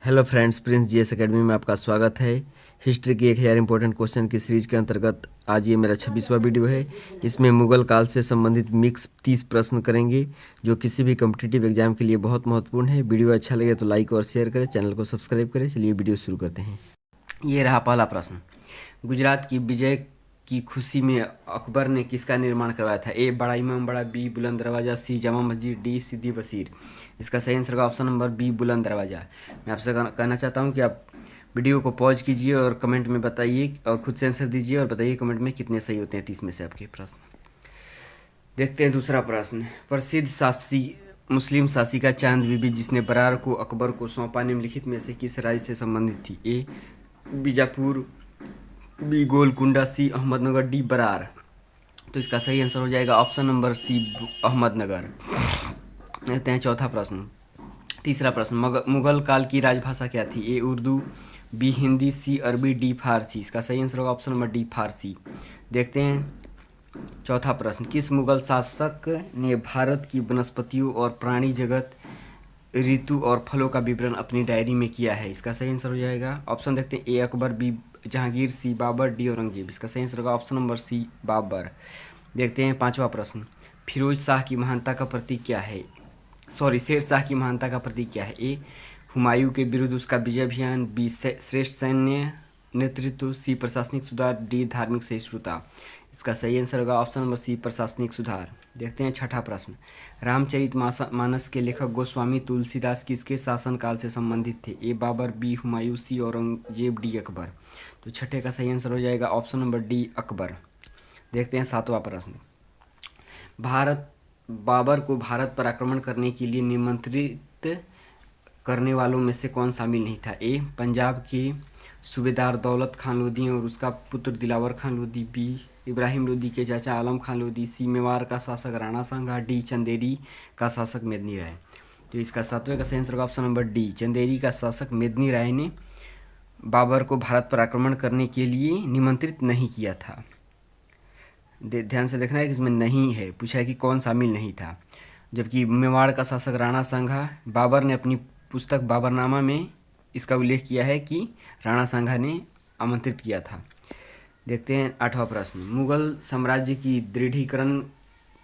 Hello friends, Prince GS academy में आपका स्वागत है। हिस्ट्री की 1000 इंपॉर्टेंट क्वेश्चन की सीरीज के अंतर्गत आज ये मेरा 26वां वीडियो है। इसमें मुगल काल से संबंधित मिक्स 30 प्रश्न करेंगे जो किसी भी कॉम्पिटिटिव एग्जाम के लिए बहुत महत्वपूर्ण है। वीडियो अच्छा लगे तो लाइक और शेयर करें, चैनल को सब्सक्राइब करें। चलिए वीडियो शुरू करते हैं। ये रहा पहला प्रश्न। गुजरात की विजय की खुशी में अकबर ने किसका निर्माण करवाया था? ए बड़ा इमाम बड़ा, बी बुलंद दरवाजा, सी जामा मस्जिद, डी सिद्दी वसीर। इसका सही आंसर होगा ऑप्शन नंबर बी बुलंद दरवाजा। मैं आपसे कहना चाहता हूँ कि आप वीडियो को पॉज कीजिए और कमेंट में बताइए और खुद से आंसर दीजिए और बताइए कमेंट में कितने सही होते हैं 30 में से आपके प्रश्न। देखते हैं दूसरा प्रश्न। प्रसिद्ध मुस्लिम शासिका चांद बीबी जिसने बरार को अकबर को सौंपा निम्नलिखित में से किस राज्य से संबंधित थी? ए बीजापुर, बी गोलकुंडा, सी अहमदनगर, डी बरार। तो इसका सही आंसर हो जाएगा ऑप्शन नंबर सी अहमदनगर। देखते हैं चौथा प्रश्न। तीसरा प्रश्न। मुगल काल की राजभाषा क्या थी? ए उर्दू, बी हिंदी, सी अरबी, डी फारसी। इसका सही आंसर होगा ऑप्शन नंबर डी फारसी। देखते हैं चौथा प्रश्न। किस मुगल शासक ने भारत की वनस्पतियों और प्राणी जगत, ऋतु और फलों का विवरण अपनी डायरी में किया है? इसका सही आंसर हो जाएगा ऑप्शन देखते हैं A Akbar, B Jahangir, C Babur, D Aurangzeb. इसका सही आंसर होगा ऑप्शन नंबर सी बाबर। देखते हैं पांचवा प्रश्न। फिरोज शाह की महानता का प्रतीक क्या है? शेर शाह की महानता का प्रतीक क्या है? ए हुमायूं के विरुद्ध उसका विजय अभियान, बी श्रेष्ठ सैन्य नेतृत्व, सी प्रशासनिक सुधार, डी धार्मिक सहिष्णुता। इसका सही आंसर होगा ऑप्शन नंबर सी प्रशासनिक सुधार। देखते हैं छठा प्रश्न। रामचरित मानस के लेखक गोस्वामी तुलसीदास किसके शासनकाल से संबंधित थे? ए बाबर, बी हुमायूं, सी औरंगजेब, डी अकबर। तो छठे का सही आंसर हो जाएगा ऑप्शन नंबर डी अकबर। देखते हैं सातवां प्रश्न। बाबर को भारत पर आक्रमण करने के लिए निमंत्रित करने वालों में से कौन शामिल नहीं था? ए पंजाब के सूबेदार दौलत खान लोधी और उसका पुत्र दिलावर खान लोधी, बी इब्राहिम लोधी के चाचा आलम खान लोधी, सी मेवाड़ का शासक राणा सांगा, डी चंदेरी का शासक मेदिनी राय। तो इसका सातवें का सही आंसर होगा ऑप्शन नंबर डी चंदेरी का शासक मेदिनी राय ने बाबर को भारत पर आक्रमण करने के लिए निमंत्रित नहीं किया था। ध्यान से देखना है कि इसमें नहीं है, पूछा है कि कौन शामिल नहीं था। जबकि मेवाड़ का शासक राणा सांगा, बाबर ने अपनी पुस्तक बाबरनामा में इसका उल्लेख किया है कि राणा सांगा ने आमंत्रित किया था। देखते हैं आठवां प्रश्न। मुगल साम्राज्य की दृढ़ीकरण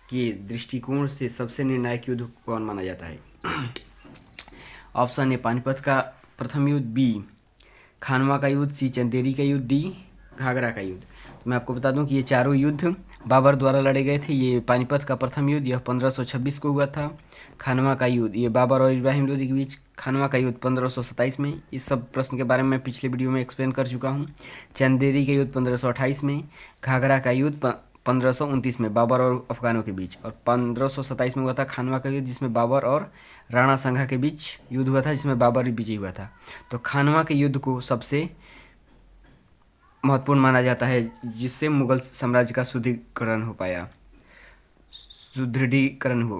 के दृष्टिकोण से सबसे निर्णायक युद्ध कौन माना जाता है? ऑप्शन ए पानीपत का प्रथम युद्ध, बी खानवा का युद्ध, सी चंदेरी का युद्ध, डी घाघरा का युद्ध। तो मैं आपको बता दूं कि ये चारों युद्ध बाबर द्वारा लड़े गए थे। ये पानीपत का प्रथम युद्ध यह 1526 को हुआ था। खानवा का युद्ध ये बाबर और इब्राहिम लोदी के बीच, खानवा का युद्ध 1527 में। इस सब प्रश्न के बारे में मैं पिछले वीडियो में एक्सप्लेन कर चुका हूँ। चंदेरी का युद्ध 1528 में, घाघरा का युद्ध 1529 में बाबर और अफगानों के बीच, और 1527 में हुआ था खानवा का युद्ध जिसमें बाबर और राणा सांगा के बीच युद्ध हुआ था जिसमें बाबर विजयी हुआ था। तो खानवा के युद्ध को सबसे महत्वपूर्ण माना जाता है जिससे मुगल साम्राज्य का सुदृढ़ीकरण हो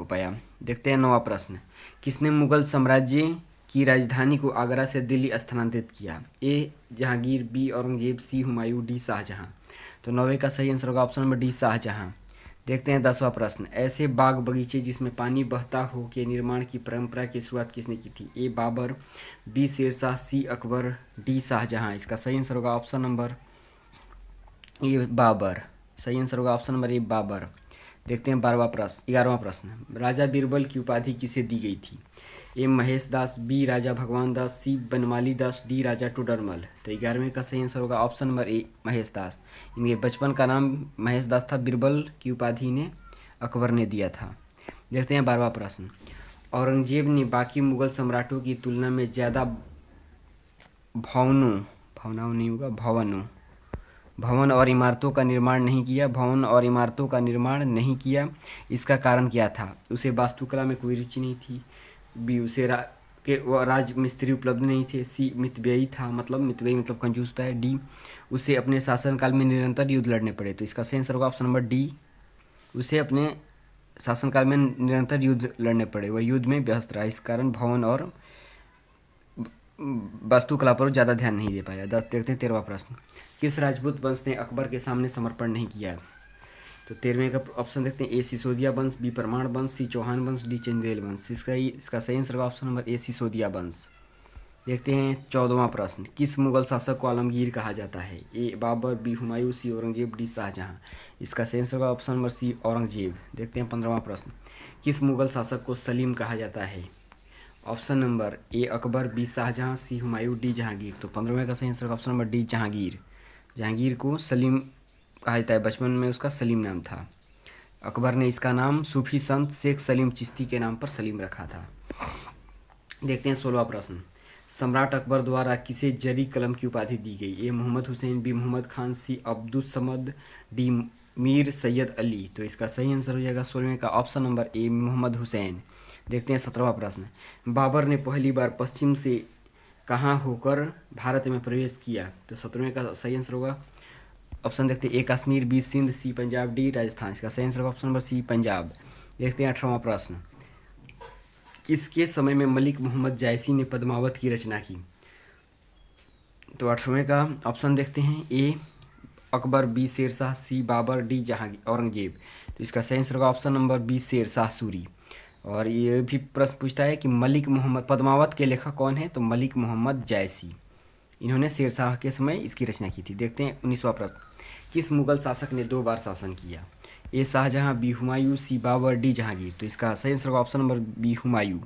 पाया। देखते हैं नौवां प्रश्न। किसने मुगल साम्राज्य की राजधानी को आगरा से दिल्ली स्थानांतरित किया? ए जहांगीर, बी औरंगजेब, सी हुमायूं, डी शाहजहां। तो नौवे का सही आंसर होगा ऑप्शन नंबर डी शाहजहां। देखते हैं 10वां प्रश्न। ऐसे बाग बगीचे जिसमें पानी बहता हो के निर्माण की परंपरा की शुरुआत किसने की थी? ए बाबर, बी शेरशाह, सी अकबर, डी शाहजहां। इसका सही आंसर होगा ऑप्शन नंबर ए बाबर। सही आंसर होगा ऑप्शन नंबर ए बाबर। देखते हैं 11वां प्रश्न। राजा बीरबल की उपाधि किसे दी गई थी? ए महेश दास, बी राजा भगवान दास, सी बनमाली दास, डी राजा टोडरमल। तो 11वें का सही आंसर होगा ऑप्शन नंबर ए महेश दास। इनके बचपन का नाम महेश दास था, बीरबल की उपाधि ने अकबर ने दिया था। देखते हैं 12वां प्रश्न। औरंगजेब ने बाकी मुगल सम्राटों की तुलना में ज़्यादा भवन और इमारतों का निर्माण नहीं किया। इसका कारण क्या था? उसे वास्तुकला में कोई रुचि नहीं थी, बी उसे राज मिस्त्री उपलब्ध नहीं थे, सी मितव्ययी मतलब कंजूस था, डी उसे अपने शासनकाल में निरंतर युद्ध लड़ने पड़े। तो इसका सही आंसर होगा ऑप्शन नंबर डी उसे अपने शासनकाल में निरंतर युद्ध लड़ने पड़े, वह युद्ध में व्यस्त रहा, इस कारण भवन और वास्तुकला पर ज़्यादा ध्यान नहीं दे पाया। देखते हैं 13वां प्रश्न। किस राजपूत वंश ने अकबर के सामने समर्पण नहीं किया? तो 13वें का ऑप्शन देखते हैं ए सिसोदिया वंश, बी परमाण वंश, सी चौहान वंश, डी चंदेल वंश। इसका सही आंसर होगा ऑप्शन नंबर ए सिसोदिया वंश। देखते हैं 14वां प्रश्न, किस मुगल शासक को आलमगीर कहा जाता है? ए बाबर, बी हुमायूं, सी औरंगजेब, डी शाहजहां। इसका सही आंसर होगा ऑप्शन नंबर सी औरंगजेब। देखते हैं 15वां प्रश्न, किस मुगल शासक को सलीम कहा जाता है? Option number A Akbar, B Shahjahan, C Humayun, D Jahangir. तो 15वें का सही आंसर होगा option number D Jahangir. Jahangir को सलीम कहा जाता है, बचपन में उसका सलीम नाम था। अकबर ने इसका नाम सूफी संत शेख सलीम चिश्ती के नाम पर सलीम रखा था। देखते हैं 16वां प्रश्न, सम्राट अकबर द्वारा किसे जरी कलम की उपाधि दी गई? A Mohammad Hussain, B Mohammad Khan, C Abdus Samad, D Mir Syed Ali. तो इसका सही आंसर हो जाएगा 16वें का option number A Mohammad Hussain. देखते हैं 17वां प्रश्न, बाबर ने पहली बार पश्चिम से कहाँ होकर भारत में प्रवेश किया? तो 17वें का सही आंसर होगा ऑप्शन देखते हैं ए कश्मीर, बी सिंध, सी पंजाब, डी राजस्थान। इसका सही आंसर होगा ऑप्शन नंबर सी पंजाब। देखते हैं 18वां प्रश्न, किसके समय में मलिक मोहम्मद जायसी ने पद्मावत की रचना की? तो 18वें का ऑप्शन देखते हैं A Akbar, B Sher Shah, C Babur, D Jahangir Aurangzeb. तो इसका सही आंसर होगा option number B Sher Shah Suri. और ये भी प्रश्न पूछता है कि मलिक मोहम्मद पद्मावत के लेखक कौन है? तो मलिक मोहम्मद जायसी, इन्होंने शेरशाह के समय इसकी रचना की थी। देखते हैं 19वां प्रश्न, किस मुगल शासक ने 2 बार शासन किया? ए शाहजहां, बी हुमायूं, सी बाबर, डी जहांगीर। तो इसका सही आंसर होगा ऑप्शन नंबर बी हुमायूं।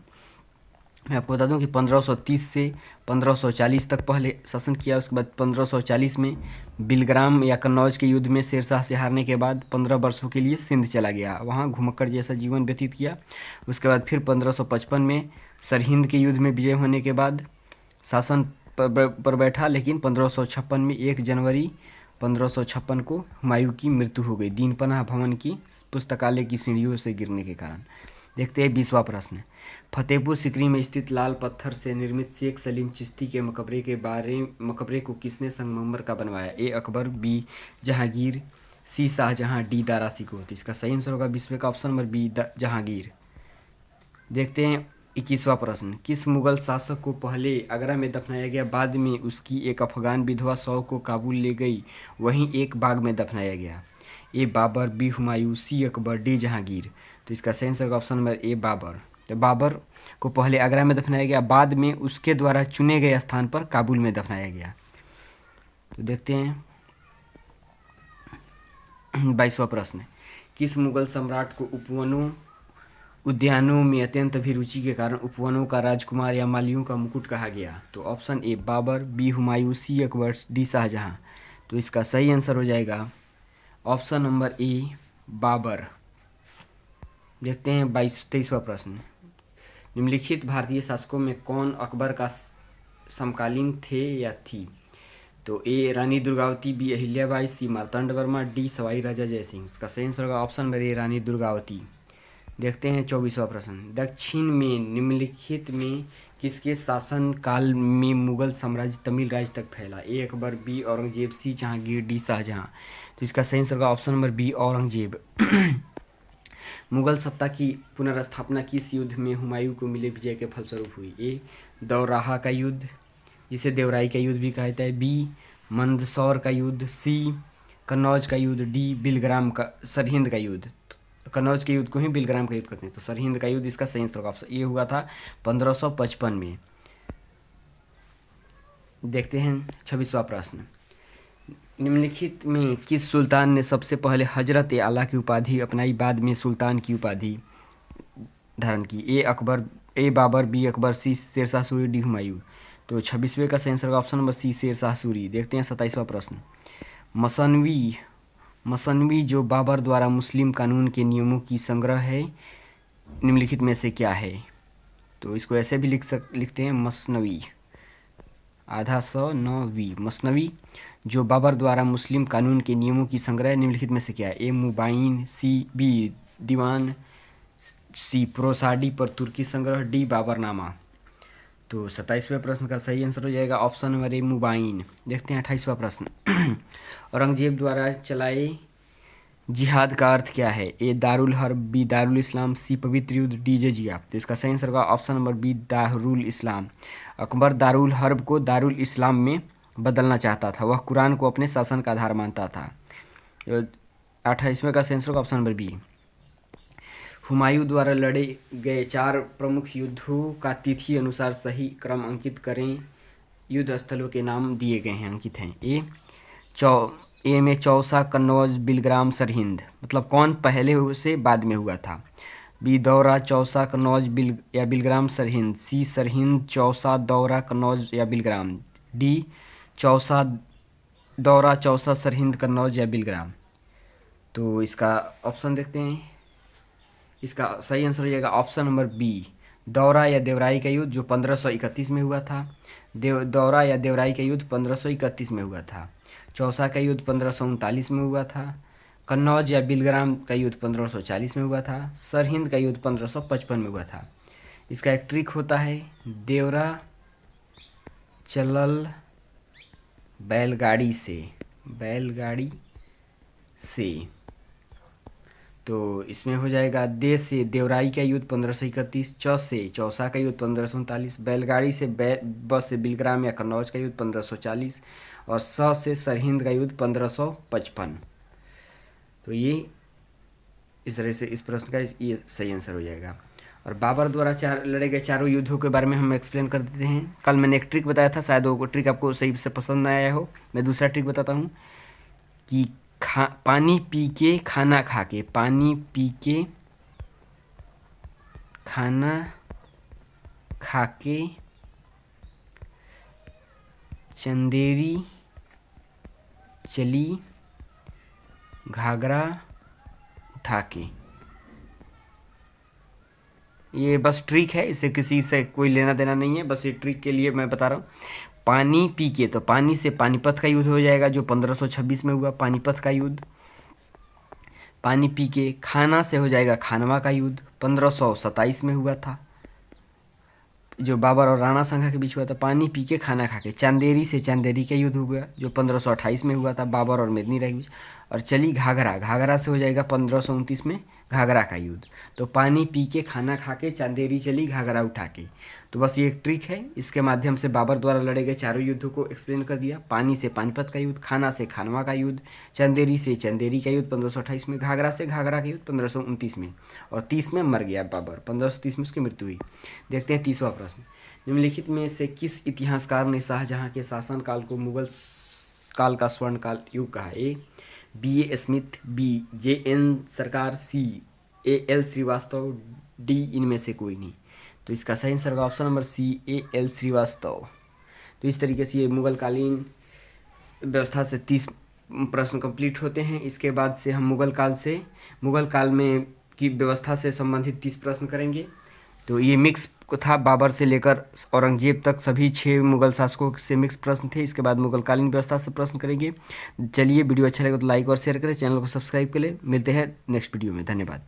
मैं आपको बता दूं कि 1530 से 1540 तक पहले शासन किया, उसके बाद 1540 में बिलग्राम या कन्नौज के युद्ध में शेरशाह से हारने के बाद 15 वर्षों के लिए सिंध चला गया, वहाँ घुमक्कड़ जैसा जीवन व्यतीत किया। उसके बाद फिर 1555 में सरहिंद के युद्ध में विजय होने के बाद शासन पर बैठा, लेकिन 1556 में 1 जनवरी 1556 को हुमायूं की मृत्यु हो गई दीनपनाह भवन की पुस्तकालय की सीढ़ियों से गिरने के कारण। देखते हैं 20वां प्रश्न, फतेहपुर सीकरी में स्थित लाल पत्थर से निर्मित शेख सलीम चिश्ती के मकबरे को किसने संगमरमर का बनवाया? ए अकबर, बी जहांगीर, सी शाहजहां, डी दारा शिकोह। तो इसका सही आंसर होगा 20वें का ऑप्शन नंबर बी जहांगीर। देखते हैं 21वां प्रश्न, किस मुगल शासक को पहले आगरा में दफनाया गया, बाद में उसकी एक अफगान विधवा 100 को काबुल ले गई, वहीं एक बाग में दफनाया गया? ए Babur, B Humayun, C Akbar, D Jahangir. तो इसका सही आंसर होगा ऑप्शन नंबर ए बाबर। तो बाबर को पहले आगरा में दफनाया गया, बाद में उसके द्वारा चुने गए स्थान पर काबुल में दफनाया गया। तो देखते हैं 22वां प्रश्न, किस मुगल सम्राट को उद्यानों में अत्यंत अभिरुचि के कारण उपवनों का राजकुमार या मालियों का मुकुट कहा गया? तो option A Babur, B Humayun, C Akbar, D Shahjahan. तो इसका सही आंसर हो जाएगा ऑप्शन नंबर ए बाबर। देखते हैं 23वां प्रश्न, निम्नलिखित भारतीय शासकों में कौन अकबर का समकालीन थे या थी? तो ए रानी दुर्गावती, बी अहिल्याबाई, सी मार्तंड वर्मा, डी सवाई राजा जयसिंह। इसका सही आंसर होगा ऑप्शन नंबर ए रानी दुर्गावती। देखते हैं 24वां प्रश्न, दक्षिण में निम्नलिखित में किसके शासन काल में मुगल साम्राज्य तमिल राज्य तक फैला? A Akbar, B Aurangzeb, C Jahangir, D Shahjahan. तो इसका सही आंसर होगा option number B Aurangzeb. Mughal सत्ता की पुनर्स्थापना किस युद्ध में हुमायूं को मिले विजय के फलस्वरूप हुई? ए दौराहा का युद्ध, जिसे देवराई का युद्ध भी कहा जाता है, बी मंदसौर का युद्ध, सी कन्नौज का युद्ध, डी बिलग्राम का सरहिंद का युद्ध। कन्नौज के युद्ध को ही बिलग्राम का युद्ध कहते हैं। तो सरहिंद का युद्ध इसका सही आंसर होगा ऑप्शन ये हुआ था 1555 में। देखते हैं 26वां प्रश्न, निम्नलिखित में किस सुल्तान ने सबसे पहले हजरत आला की उपाधि अपनाई, बाद में सुल्तान की उपाधि धारण की? A Akbar, A Babur, B Akbar, C Sher Shah Suri, D Humayun. तो 26वें का सही आंसर होगा option number C Sher Shah Suri. देखते हैं 27वां प्रश्न, मसनवी जो बाबर द्वारा मुस्लिम कानून के नियमों की संग्रह है, निम्नलिखित में से क्या है? तो इसको ऐसे भी लिखते हैं मसनवी, आधा स न वी, मसनवी जो बाबर द्वारा मुस्लिम कानून के नियमों की संग्रह, निम्नलिखित में से क्या है? ए मुबाइन, सी बी दीवान, सी प्रोसाडी पर तुर्की संग्रह, डी बाबरनामा। तो 27वें प्रश्न का सही आंसर हो जाएगा ऑप्शन नंबर ए मुबाइन। देखते हैं 28वां प्रश्न, औरंगजेब द्वारा चलाए जिहाद का अर्थ क्या है? ए दारुल हर्ब, बी दारुल इस्लाम, सी पवित्र युद्ध, डी जजिया। तो इसका सही आंसर होगा ऑप्शन नंबर बी दारुल इस्लाम। अकबर दारुल हर्ब को दारुल इस्लाम में बदलना चाहता था, वह कुरान को अपने शासन का आधार मानता था। 28वें का सही आंसर होगा ऑप्शन नंबर बी। हुमायूं द्वारा लड़े गए 4 प्रमुख युद्धों का तिथि अनुसार सही क्रम अंकित करें। युद्ध स्थलों के नाम दिए गए हैं, अंकित हैं। ए में चौसा, कन्नौज, बिलग्राम, सरहिंद, मतलब कौन पहले से बाद में हुआ था। बी दौरा, चौसा, कन्नौज, बिलग्राम, सरहिंद। सी सरहिंद, चौसा, दौरा, कन्नौज या बिलग्राम। डी चौसा, दौरा, चौसा, सरहिंद, कन्नौज या बिलग्राम। तो इसका ऑप्शन देखते हैं। इसका सही आंसर हो जाएगा ऑप्शन नंबर बी, दौरा या देवराई का युद्ध, जो 1531 में हुआ था। दौरा या देवराई का युद्ध 1531 में हुआ था। चौसा का युद्ध 1539 में हुआ था। कन्नौज या बिलग्राम का युद्ध 1540 में हुआ था। सरहिंद का युद्ध 1555 में हुआ था। इसका एक ट्रिक होता है, देवरा चलल बैलगाड़ी से, तो इसमें हो जाएगा दे से देवराई का युद्ध 1531, च से चौसा का युद्ध 1539, बैलगाड़ी से बस से बिलग्राम या कन्नौज का युद्ध 1540 और स से सरहिंद का युद्ध 1555। तो ये इस तरह से इस प्रश्न का ये सही आंसर हो जाएगा। और बाबर द्वारा लड़े गए चारों युद्धों के बारे में हम एक्सप्लेन कर देते हैं। कल मैंने एक ट्रिक बताया था, शायद वो ट्रिक आपको सही से पसंद ना आया हो। मैं दूसरा ट्रिक बताता हूँ कि पानी पी के खाना खा के, पानी पी के खाना खा के, चंदेरी चली घाघरा उठा के। ये बस ट्रिक है, इससे किसी से कोई लेना देना नहीं है, बस ये ट्रिक के लिए मैं बता रहा हूँ। पानी पी के, तो पानी से पानीपत का युद्ध हो जाएगा जो 1526 में हुआ, पानीपत का युद्ध। पानी पी के खाना से हो जाएगा खानवा का युद्ध, 1527 में हुआ था, जो बाबर और राणा सांगा के बीच हुआ था। पानी पी के खाना खा के चांदेरी से चांदेरी का युद्ध हो गया जो 1528 में हुआ था, बाबर और मेदिनी राय के बीच। और चली घाघरा, घाघरा से हो जाएगा 1529 में घाघरा का युद्ध। तो पानी पी के खाना खा के चांदेरी चली घाघरा उठा के। तो बस ये एक ट्रिक है, इसके माध्यम से बाबर द्वारा लड़े गए चारों युद्धों को एक्सप्लेन कर दिया। पानी से पानीपत का युद्ध, खाना से खानवा का युद्ध, चंदेरी से चंदेरी का युद्ध 1528 में, घाघरा से घाघरा का युद्ध 1529 में, और 30 में मर गया बाबर, 1530 में उसकी मृत्यु हुई। देखते हैं 30वां प्रश्न। निम्नलिखित में से किस इतिहासकार ने शाहजहां के शासनकाल को मुगल काल का स्वर्ण काल युग कहा। A B.A. Smith, B J.N. Sarkar, C A.L. Srivastava, D इनमें से कोई नहीं। तो इसका सही आंसर होगा ऑप्शन नंबर सी, A.L. श्रीवास्तव। तो इस तरीके से ये मुगल कालीन व्यवस्था से 30 प्रश्न कंप्लीट होते हैं। इसके बाद से हम मुगल काल में की व्यवस्था से संबंधित 30 प्रश्न करेंगे। तो ये मिक्स था, बाबर से लेकर औरंगजेब तक सभी 6 मुगल शासकों से मिक्स प्रश्न थे। इसके बाद मुगल कालीन व्यवस्था से प्रश्न करेंगे। चलिए, वीडियो अच्छा लगे तो लाइक और शेयर करें, चैनल को सब्सक्राइब करें। मिलते हैं नेक्स्ट वीडियो में, धन्यवाद।